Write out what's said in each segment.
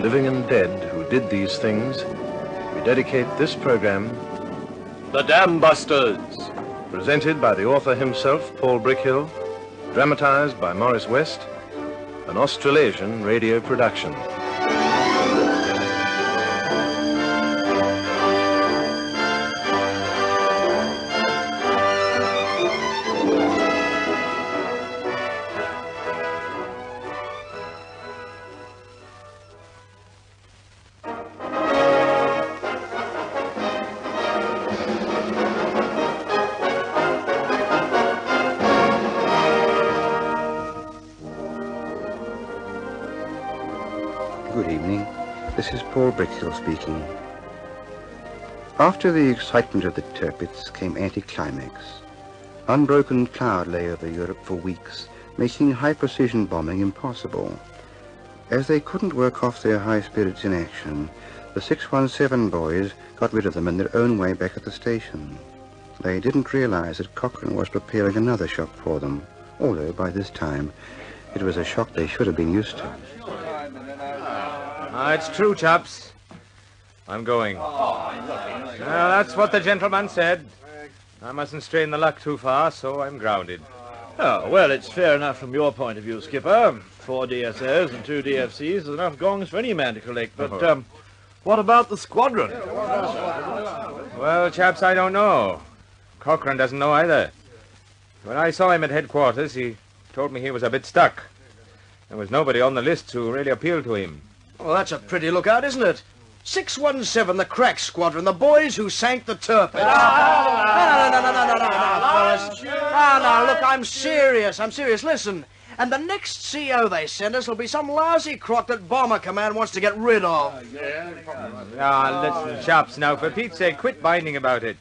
living and dead who did these things, we dedicate this program, The Dambusters, presented by the author himself, Paul Brickhill, dramatized by Maurice West, an Australasian radio production. Paul Brickhill speaking. After the excitement of the Tirpitz came anticlimax. Unbroken cloud lay over Europe for weeks, making high-precision bombing impossible. As they couldn't work off their high spirits in action, the 617 boys got rid of them in their own way back at the station. They didn't realize that Cochrane was preparing another shock for them, although by this time it was a shock they should have been used to. It's true, chaps. I'm going. That's what the gentleman said. I mustn't strain the luck too far, so I'm grounded. Oh, well, it's fair enough from your point of view, Skipper. 4 DSOs and 2 DFCs is enough gongs for any man to collect. But what about the squadron? Well, chaps, I don't know. Cochrane doesn't know either. When I saw him at headquarters, he told me he was a bit stuck. There was nobody on the list who really appealed to him. Well, that's a pretty lookout, isn't it? 617, the crack squadron, the boys who sank the Tirpitz. No, fellas. No, look, I'm serious. Listen, and the next CO they send us will be some lousy crock that Bomber Command wants to get rid of. Listen, chaps, now, for Pete's sake, quit binding about it.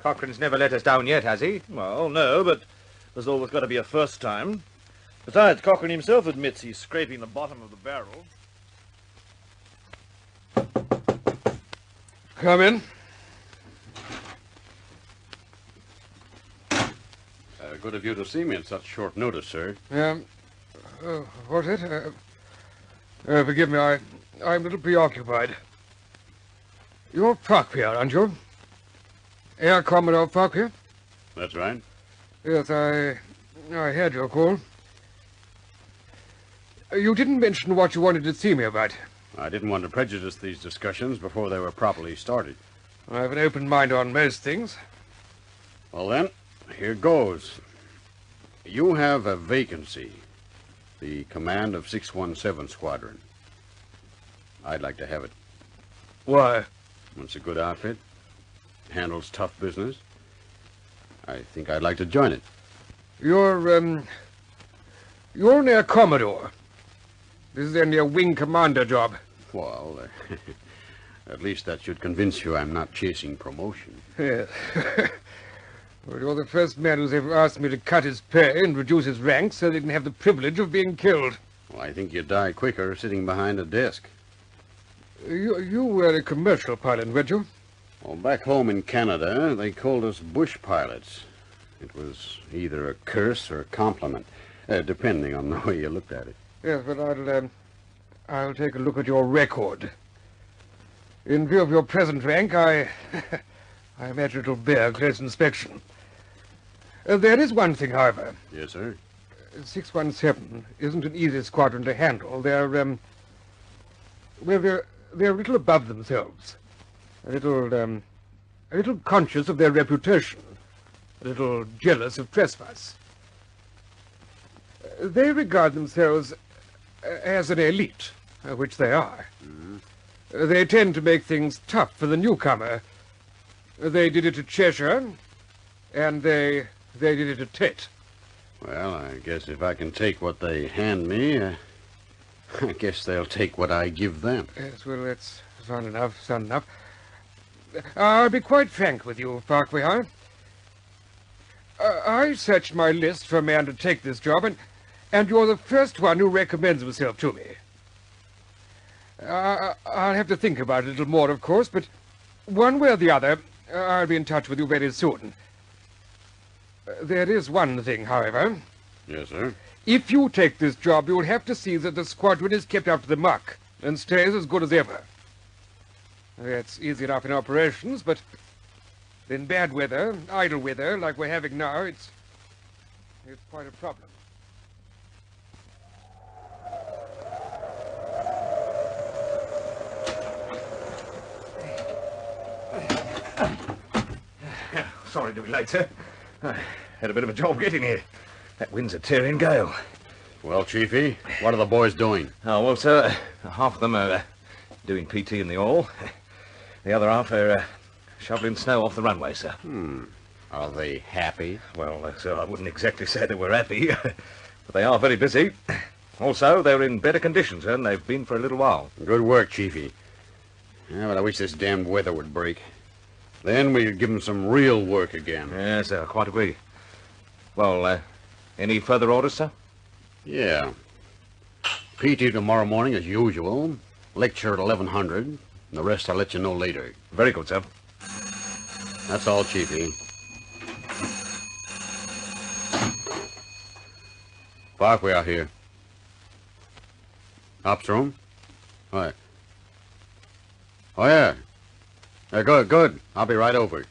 Cochrane's never let us down yet, has he? Well, no, but there's always got to be a first time. Besides, Cochrane himself admits he's scraping the bottom of the barrel. Come in. Good of you to see me at such short notice, sir. What's it? Forgive me, I'm a little preoccupied. You're Farquhar, aren't you? Air Commodore Farquhar? That's right. Yes, I had your call. You didn't mention what you wanted to see me about. I didn't want to prejudice these discussions before they were properly started. I have an open mind on most things. Well, then, here goes. You have a vacancy. The command of 617 Squadron. I'd like to have it. Why? It's a good outfit. Handles tough business. I think I'd like to join it. You're an Air Commodore. This is only a Wing Commander job. Well, at least that should convince you I'm not chasing promotion. Yes. Well, you're the first man who's ever asked me to cut his pay and reduce his rank so they can have the privilege of being killed. Well, I think you'd die quicker sitting behind a desk. You were a commercial pilot, weren't you? Well, back home in Canada, they called us bush pilots. It was either a curse or a compliment, depending on the way you looked at it. Yes, but I'll take a look at your record. In view of your present rank, I imagine it'll bear close inspection. There is one thing, however. Yes, sir. 617 isn't an easy squadron to handle. They're a little above themselves. A little conscious of their reputation. A little jealous of trespass. They regard themselves as an elite, which they are. Mm-hmm. They tend to make things tough for the newcomer. They did it at Cheshire, and they did it at Tate. Well, I guess if I can take what they hand me, I guess they'll take what I give them. Yes, well, that's sound enough. I'll be quite frank with you, Farquhar. I searched my list for a man to take this job, and you're the first one who recommends himself to me. I'll have to think about it a little more, of course, but one way or the other, I'll be in touch with you very soon. There is one thing, however. Yes, sir? If you take this job, you'll have to see that the squadron is kept up to the mark. and stays as good as ever. That's easy enough in operations, but in bad weather, idle weather, like we're having now, it's quite a problem. Sorry to be late, sir. I had a bit of a job getting here. That wind's a tearing gale. Well, Chiefy, what are the boys doing? Oh, well, sir, half of them are doing PT in the oil. The other half are shoveling snow off the runway, sir. Are they happy? Well, sir, I wouldn't exactly say that we're happy, but they are very busy. Also, they're in better condition, sir, than they've been for a little while. Good work, Chiefy. Yeah, but I wish this damned weather would break. Then we could give them some real work again. Yes, sir, quite agree. Well, any further orders, sir? Yeah. PT tomorrow morning as usual. Lecture at 1100. The rest I'll let you know later. Very good, sir. That's all, Chiefy. Park we are here. Ops room? What? Oh, yeah. Good. I'll be right over.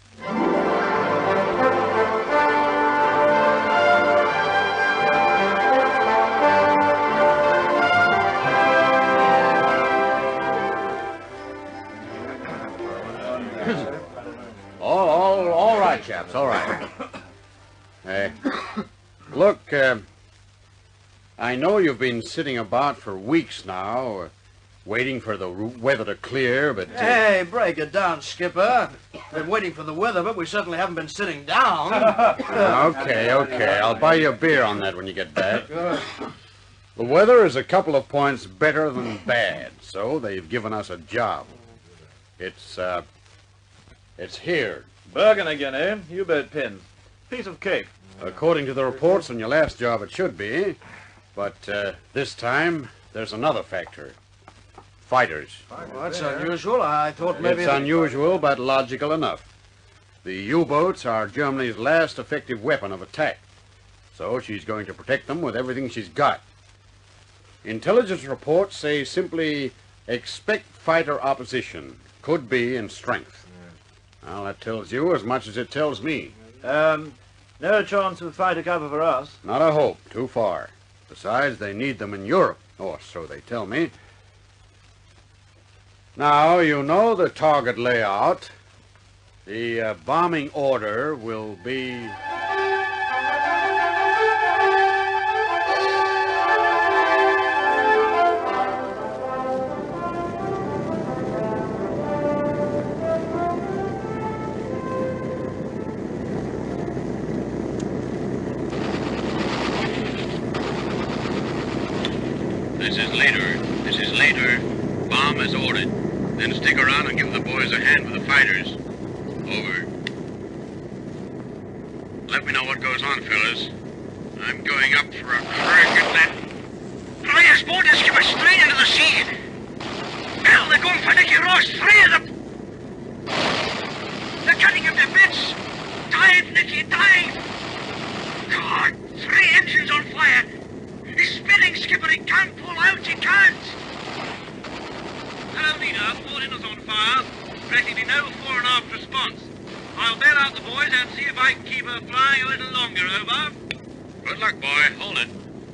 All right, chaps, all right. Look, I know you've been sitting about for weeks now, waiting for the weather to clear, but... Hey, break it down, Skipper. Been waiting for the weather, but we certainly haven't been sitting down. Okay. I'll buy you a beer on that when you get back. The weather is a couple of points better than bad, so they've given us a job. It's here. Bergen again, eh? You bet pins. Piece of cake. According to the reports on your last job, it should be. But this time, there's another factor. Fighters. Well, that's unusual. I thought maybe... It's unusual, but logical enough. The U-boats are Germany's last effective weapon of attack. So she's going to protect them with everything she's got. Intelligence reports say simply, expect fighter opposition. Could be in strength. Well, that tells you as much as it tells me. No chance of fighter cover for us. Not a hope. Too far. Besides, they need them in Europe. Or so they tell me. Now, you know the target layout. The bombing order will be... This is later. Bomb as ordered. Then stick around and give the boys a hand with the fighters. Over. Let me know what goes on, fellas. I'm going up for a crack at that. Flyers boat is skipper straight into the sea. Hell, they're going for Nicky Ross. 3 of them. They're cutting him to bits. Dive, Nicky, dive. God, 3 engines on fire. He's spinning, skipper. He can't pull out. He can't. Hello, Eder. Port is on fire. Practically no fore and aft response. I'll bail out the boys and see if I can keep her flying a little longer, over. Good luck, boy. Hold it.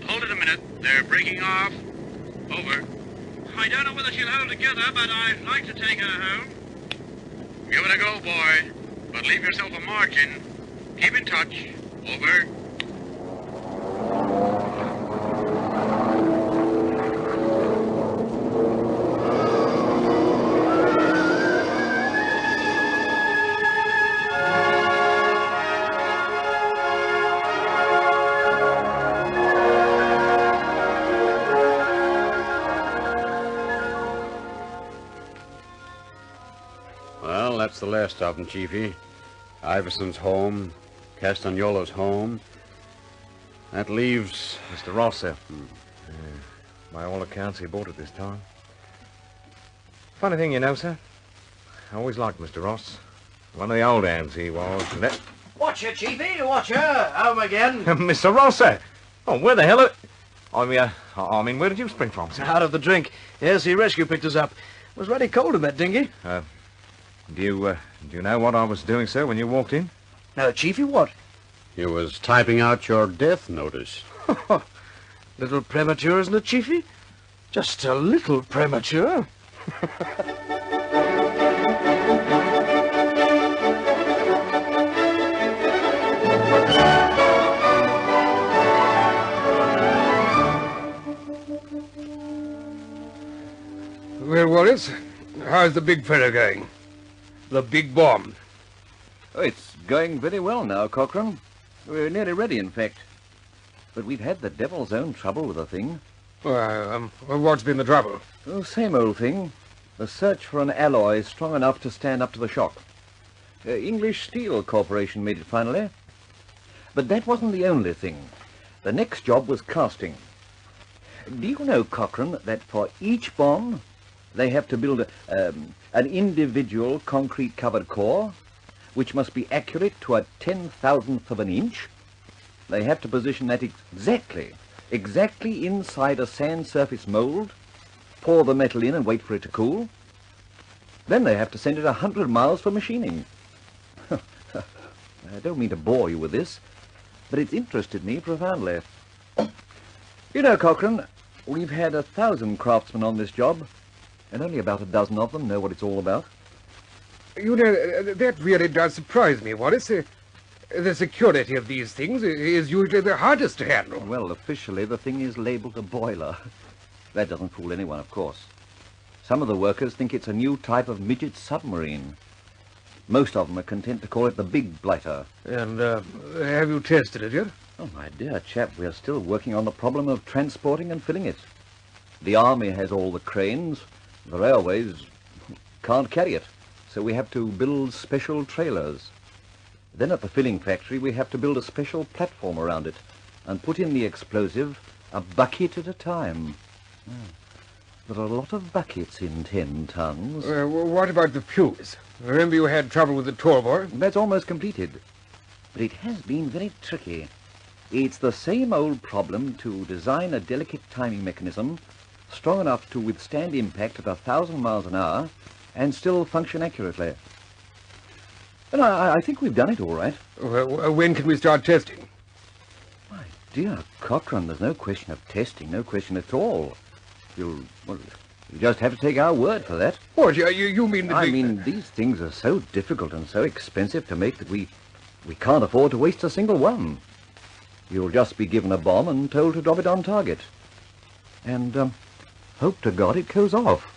Hold it a minute. They're breaking off. Over. I don't know whether she'll hold together, but I'd like to take her home. Give it a go, boy. But leave yourself a margin. Keep in touch. Over. That's the last of them, Chiefy. Iverson's home. Castagnola's home. That leaves... Mr. Ross, sir. By all accounts, he bought it this time. Funny thing, you know, sir. I always liked Mr. Ross. One of the old hands he was. And that... Watch her, Chiefy. Watch her. Home again. Mr. Ross, sir. Oh, where the hell are... I mean, where did you spring from, sir? Out of the drink. Air-Sea Rescue picked us up. It was very cold in that dinghy. Do you know what I was doing, sir, when you walked in? No, Chiefy, what? He was typing out your death notice. Little premature, isn't it, Chiefy? Just a little premature. Well, Wallace, how's the big fellow going? The big bomb. Oh, it's going very well now, Cochrane. We're nearly ready, in fact. But we've had the devil's own trouble with the thing. What's been the trouble? Oh, same old thing. The search for an alloy strong enough to stand up to the shock. English Steel Corporation made it finally. But that wasn't the only thing. The next job was casting. Do you know, Cochrane, that for each bomb, they have to build an individual concrete-covered core, which must be accurate to a 10,000th of an inch? They have to position that exactly inside a sand surface mold, pour the metal in and wait for it to cool. Then they have to send it 100 miles for machining. I don't mean to bore you with this, but it's interested me profoundly. You know, Cochrane, we've had 1,000 craftsmen on this job, and only about a dozen of them know what it's all about. You know, that really does surprise me, Wallace. The security of these things is usually the hardest to handle. Well, officially, the thing is labelled a boiler. That doesn't fool anyone, of course. Some of the workers think it's a new type of midget submarine. Most of them are content to call it the Big Blighter. And have you tested it yet? Oh, my dear chap, we're still working on the problem of transporting and filling it. The Army has all the cranes. The railways can't carry it, so we have to build special trailers. Then at the filling factory, we have to build a special platform around it and put in the explosive a bucket at a time. There are a lot of buckets in 10 tons. What about the fuse? Remember you had trouble with the torpor? That's almost completed. But it has been very tricky. It's the same old problem to design a delicate timing mechanism strong enough to withstand impact at 1,000 miles an hour and still function accurately. And I think we've done it all right. When can we start testing? My dear Cochrane, there's no question of testing, no question at all. You just have to take our word for that. What, you mean I mean, these things are so difficult and so expensive to make that we can't afford to waste a single one. You'll just be given a bomb and told to drop it on target. And, hope to God it goes off.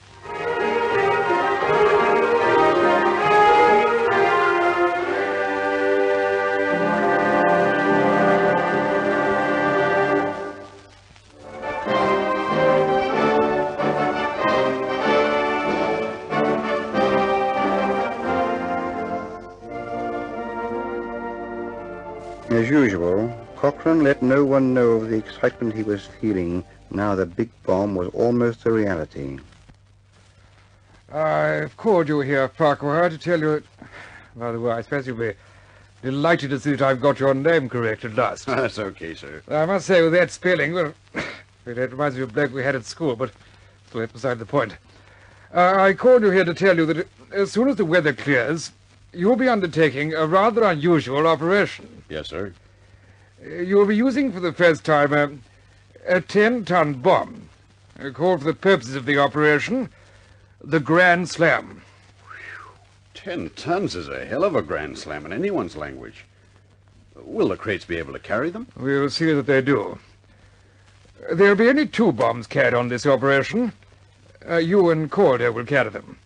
As usual, Cochrane let no one know of the excitement he was feeling now the big bomb was almost a reality. I've called you here, Farquhar, to tell you that... By the way, I suppose you'll be delighted to see that I've got your name correct at last. That's okay, sir. I must say, with that spelling, well, it reminds me of a bloke we had at school, but still that's beside the point. I called you here to tell you that as soon as the weather clears, you'll be undertaking a rather unusual operation. Yes, sir. You'll be using for the first time a 10-ton bomb, called for the purposes of the operation the Grand Slam. 10 tons is a hell of a grand slam in anyone's language. Will the crates be able to carry them? We'll see that they do. There'll be only 2 bombs carried on this operation. You and Calder will carry them.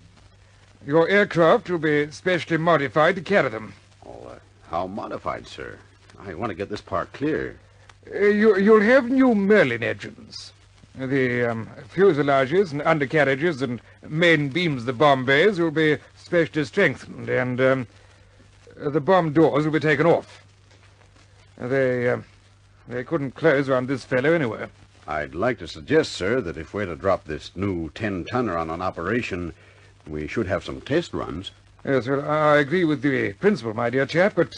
Your aircraft will be specially modified to carry them. Oh, how modified, sir? I want to get this part clear. You'll have new Merlin engines. The fuselages and undercarriages and main beams of the bomb bays will be specially strengthened, and the bomb doors will be taken off. They couldn't close around this fellow anyway. I'd like to suggest, sir, that if we're to drop this new 10-tonner on an operation, we should have some test runs. Yes, well, I agree with the principle, my dear chap, but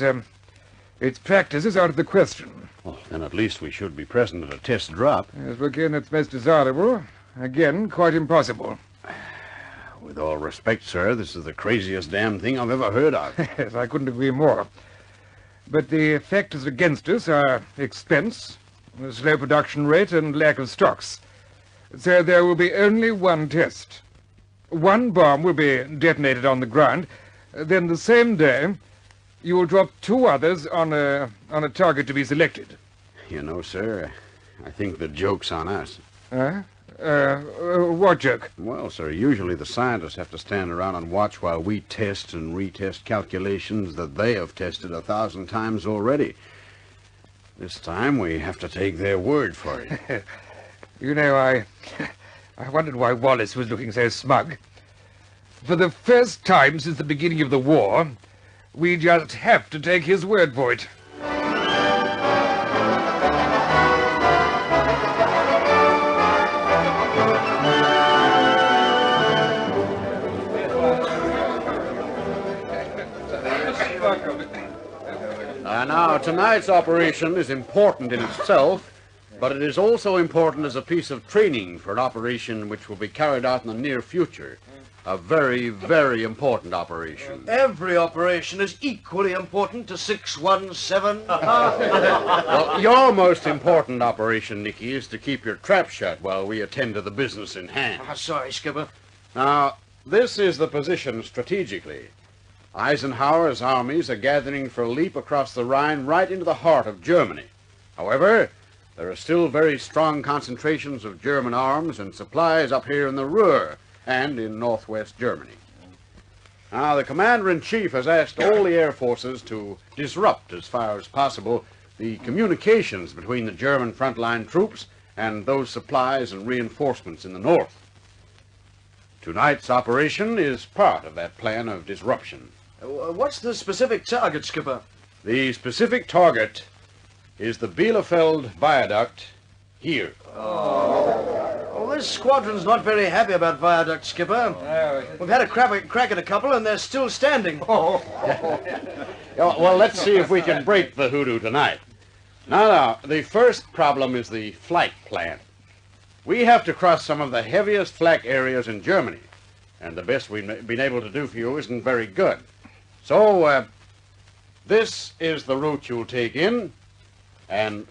Its practice is out of the question. Well, then at least we should be present at a test drop. As again, it's most desirable. Again, quite impossible. With all respect, sir, this is the craziest damn thing I've ever heard of. Yes, I couldn't agree more. But the factors against us are expense, the slow production rate, and lack of stocks. So there will be only one test. One bomb will be detonated on the ground. Then the same day, you will drop two others on a target to be selected. You know, sir, I think the joke's on us. What joke? Well, sir, usually the scientists have to stand around and watch while we test and retest calculations that they have tested 1,000 times already. This time we have to take their word for it. You know, I wondered why Wallis was looking so smug. For the first time since the beginning of the war, we just have to take his word for it. Now, tonight's operation is important in itself, but it is also important as a piece of training for an operation which will be carried out in the near future. A very, very important operation. Every operation is equally important to 617. Well, your most important operation, Nicky, is to keep your trap shut while we attend to the business in hand. Sorry, Skipper. Now, this is the position strategically. Eisenhower's armies are gathering for a leap across the Rhine right into the heart of Germany. However, there are still very strong concentrations of German arms and supplies up here in the Ruhr and in northwest Germany. Now, the Commander-in-Chief has asked all the air forces to disrupt, as far as possible, the communications between the German frontline troops and those supplies and reinforcements in the north. Tonight's operation is part of that plan of disruption. What's the specific target, Skipper? The specific target is the Bielefeld Viaduct here. Well, this squadron's not very happy about viaducts, Skipper. We've had a crack at a couple, and they're still standing. Well, let's see if we can break the hoodoo tonight. Now, the first problem is the flight plan. We have to cross some of the heaviest flak areas in Germany, and the best we've been able to do for you isn't very good. So, this is the route you'll take in, and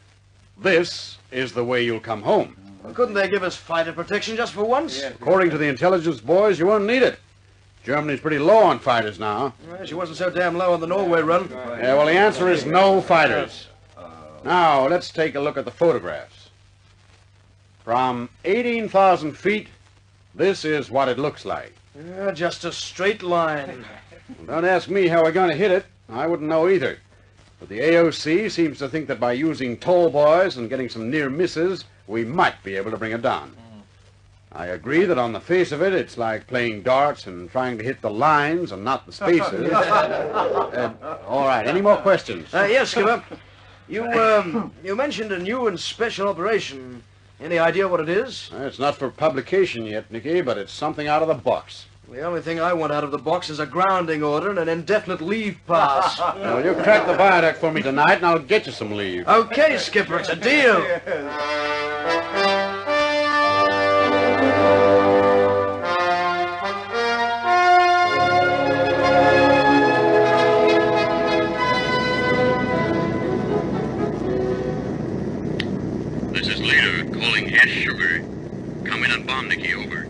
this is the way you'll come home. Well, couldn't they give us fighter protection just for once? According to the intelligence boys, you won't need it. Germany's pretty low on fighters now. Well, she wasn't so damn low on the Norway run. Yeah, well, the answer is no fighters. Now, let's take a look at the photographs. From 18,000 feet, this is what it looks like. Just a straight line. Don't ask me how we're going to hit it. I wouldn't know either. But the AOC seems to think that by using tall boys and getting some near misses, we might be able to bring it down. I agree that on the face of it, it's like playing darts and trying to hit the lines and not the spaces. All right, any more questions? Yes, Skipper. You mentioned a new and special operation. Any idea what it is? It's not for publication yet, Nicky, but it's something out of the box. The only thing I want out of the box is a grounding order and an indefinite leave pass. Well, you crack the viaduct for me tonight, and I'll get you some leave. Okay, Skipper, it's a deal. This is Eder calling Ash Sugar. Come in and bomb Nicky over.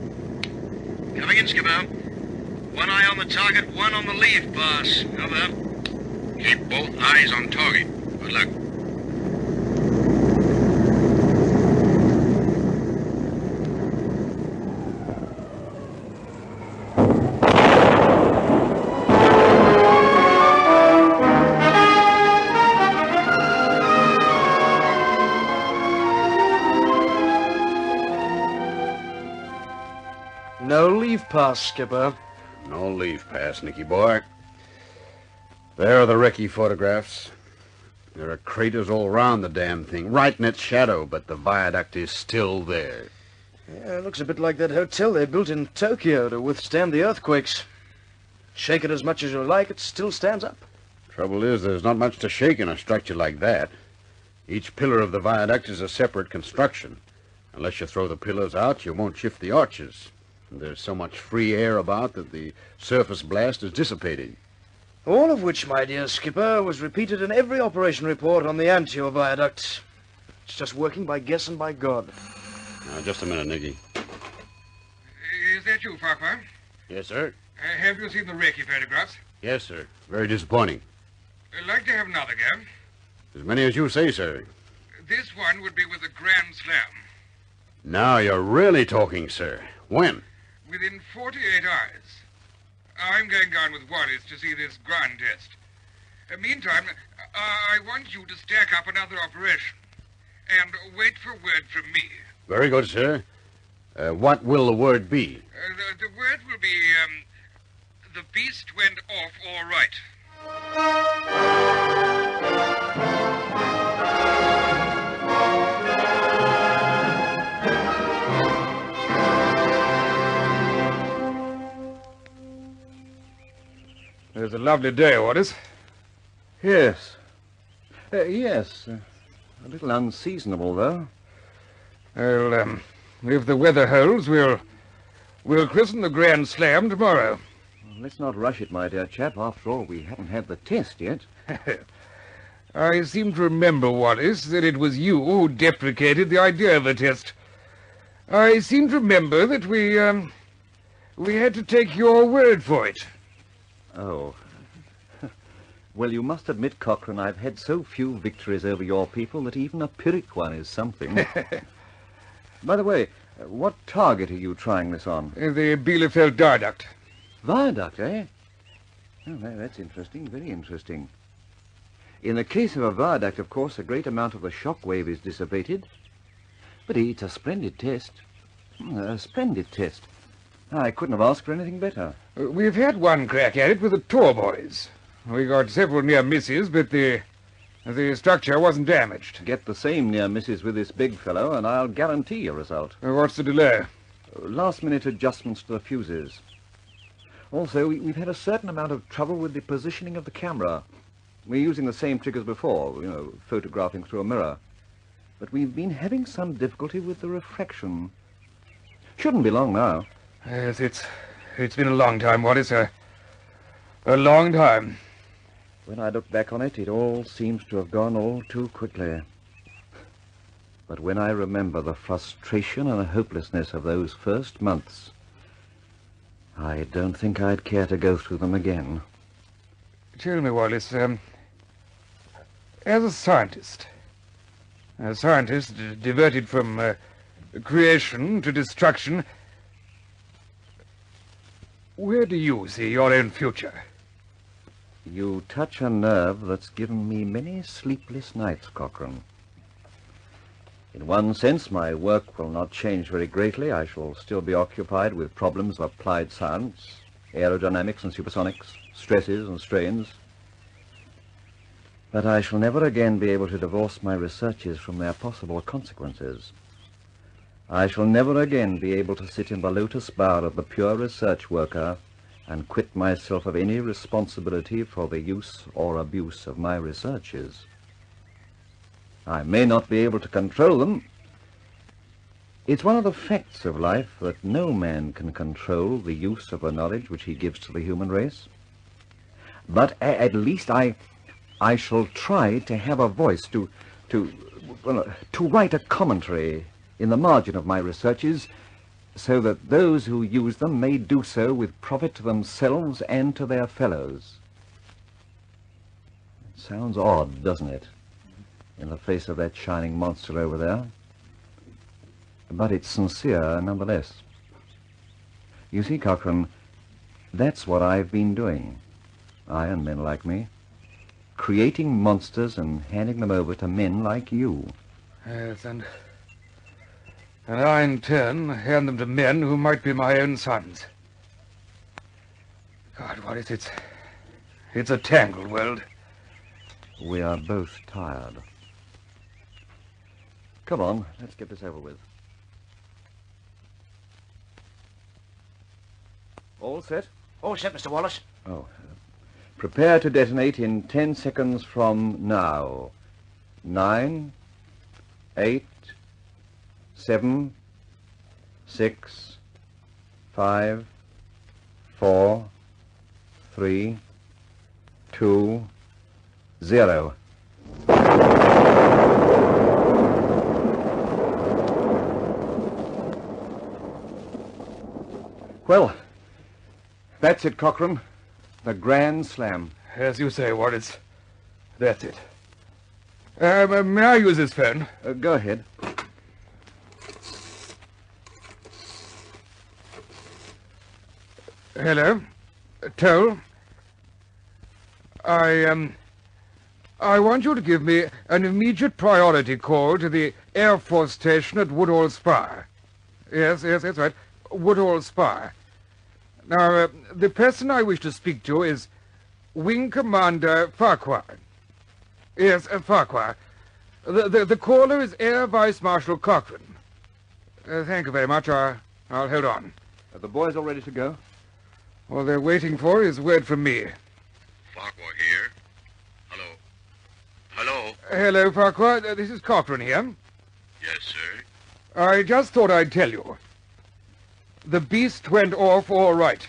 Coming in, Skipper. One eye on the target, one on the leave pass. Over. Keep both eyes on target. Good luck. No leave pass, Skipper. No leave pass, Nicky boy. There are the recce photographs. There are craters all around the damn thing, right in its shadow, but the viaduct is still there. Yeah, it looks a bit like that hotel they built in Tokyo to withstand the earthquakes. Shake it as much as you like, it still stands up. Trouble is, there's not much to shake in a structure like that. Each pillar of the viaduct is a separate construction. Unless you throw the pillars out, you won't shift the arches. And there's so much free air about that the surface blast is dissipating. All of which, my dear Skipper, was repeated in every operation report on the Antio viaduct. It's just working by guess and by God. Now, just a minute, Nicky. Is that you, Farquhar? Yes, sir. Have you seen the recce photographs? Yes, sir. Very disappointing. I'd like to have another go. As many as you say, sir. This one would be with a Grand Slam. Now you're really talking, sir. When? Within 48 hours. I'm going down with Wallis to see this ground test. Meantime, I want you to stack up another operation. And wait for word from me. Very good, sir. What will the word be? The word will be, the beast went off all right. It's a lovely day, Wallis. Yes. Yes. A little unseasonable, though. Well, if the weather holds, we'll christen the Grand Slam tomorrow. Well, let's not rush it, my dear chap. After all, we haven't had the test yet. I seem to remember, Wallis, that it was you who deprecated the idea of a test. I seem to remember that we had to take your word for it. Oh. Well, you must admit, Cochrane, I've had so few victories over your people that even a Pyrrhic one is something. By the way, what target are you trying this on? The Bielefeld Viaduct. Viaduct, eh? Oh, that's interesting, very interesting. In the case of a viaduct, of course, a great amount of the shock wave is dissipated. But it's a splendid test. A splendid test. I couldn't have asked for anything better. We've had one crack at it with the Tor boys. We got several near misses, but the structure wasn't damaged. Get the same near misses with this big fellow, and I'll guarantee a result. What's the delay? Last-minute adjustments to the fuses. Also, we've had a certain amount of trouble with the positioning of the camera. We're using the same trick as before, photographing through a mirror. But we've been having some difficulty with the refraction. Shouldn't be long now. Yes, it's been a long time, Wallis. A long time. When I look back on it, it all seems to have gone all too quickly. But when I remember the frustration and the hopelessness of those first months, I don't think I'd care to go through them again. Tell me, Wallis, as a scientist diverted from creation to destruction, where do you see your own future? You touch a nerve that's given me many sleepless nights, Cochrane. In one sense, my work will not change very greatly. I shall still be occupied with problems of applied science, aerodynamics and supersonics, stresses and strains. But I shall never again be able to divorce my researches from their possible consequences. I shall never again be able to sit in the lotus bower of the pure research worker and quit myself of any responsibility for the use or abuse of my researches. I may not be able to control them. It's one of the facts of life that no man can control the use of the knowledge which he gives to the human race. But at least I shall try to have a voice to write a commentary in the margin of my researches, so that those who use them may do so with profit to themselves and to their fellows. It sounds odd, doesn't it, in the face of that shining monster over there? But it's sincere nonetheless. You see, Cochrane, that's what I've been doing, I and men like me, creating monsters and handing them over to men like you. Yes, and I, in turn, hand them to men who might be my own sons. God, what is it? It's a tangled world. We are both tired. Come on, let's get this over with. All set? All set, Mr. Wallis. Oh, Prepare to detonate in 10 seconds from now. 9, 8, 7, 6, 5, 4, 3, 2, 0. Well, that's it, Cochrane. The Grand Slam. As you say, Wallis. That's it. May I use this phone? Go ahead. Hello? Toll? I want you to give me an immediate priority call to the Air Force station at Woodhall Spar. Yes, that's right. Woodhall Spar. Now, the person I wish to speak to is Wing Commander Farquhar. Yes, Farquhar. The caller is Air Vice Marshal Cochrane. Thank you very much. I'll hold on. Are the boys all ready to go? All they're waiting for is word from me. Farquhar here. Hello. Hello. Hello, Farquhar. This is Cochrane here. Yes, sir. I just thought I'd tell you. The beast went off all right.